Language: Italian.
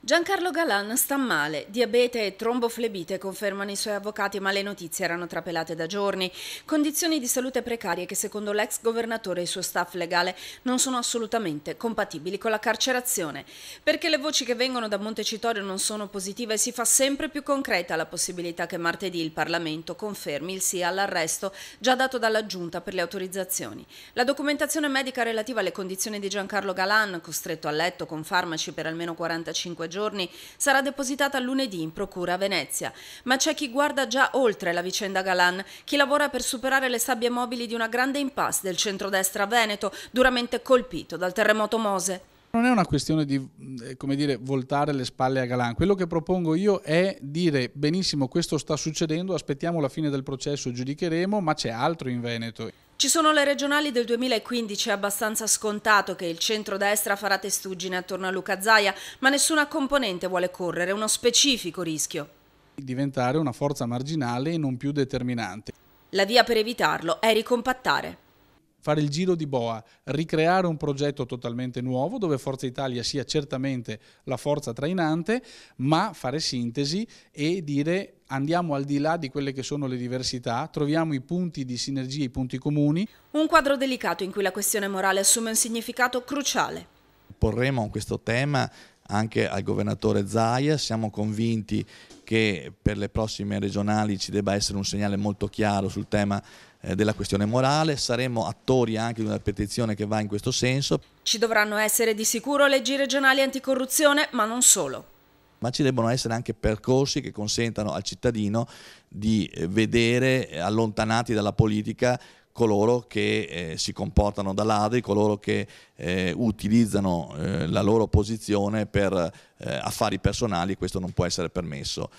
Giancarlo Galan sta male, diabete e tromboflebite confermano i suoi avvocati, ma le notizie erano trapelate da giorni. Condizioni di salute precarie che secondo l'ex governatore e il suo staff legale non sono assolutamente compatibili con la carcerazione. Perché le voci che vengono da Montecitorio non sono positive, si fa sempre più concreta la possibilità che martedì il Parlamento confermi il sì all'arresto già dato dalla Giunta per le autorizzazioni. La documentazione medica relativa alle condizioni di Giancarlo Galan, costretto a letto con farmaci per almeno 45 giorni, sarà depositata lunedì in procura a Venezia. Ma c'è chi guarda già oltre la vicenda Galan, chi lavora per superare le sabbie mobili di una grande impasse del centrodestra veneto, duramente colpito dal terremoto Mose. Non è una questione di, come dire, voltare le spalle a Galan. Quello che propongo io è dire benissimo, questo sta succedendo, aspettiamo la fine del processo, giudicheremo, ma c'è altro in Veneto. Ci sono le regionali del 2015, è abbastanza scontato che il centrodestra farà testuggine attorno a Luca Zaia, ma nessuna componente vuole correre uno specifico rischio. Diventare una forza marginale e non più determinante. La via per evitarlo è ricompattare. Fare il giro di boa, ricreare un progetto totalmente nuovo dove Forza Italia sia certamente la forza trainante, ma fare sintesi e dire andiamo al di là di quelle che sono le diversità, troviamo i punti di sinergia, i punti comuni. Un quadro delicato in cui la questione morale assume un significato cruciale. Porremo questo tema anche al governatore Zaia, siamo convinti che per le prossime regionali ci debba essere un segnale molto chiaro sul tema della questione morale, saremo attori anche di una petizione che va in questo senso. Ci dovranno essere di sicuro leggi regionali anticorruzione, ma non solo. Ma ci debbono essere anche percorsi che consentano al cittadino di vedere allontanati dalla politica coloro che si comportano da ladri, coloro che utilizzano la loro posizione per affari personali, questo non può essere permesso.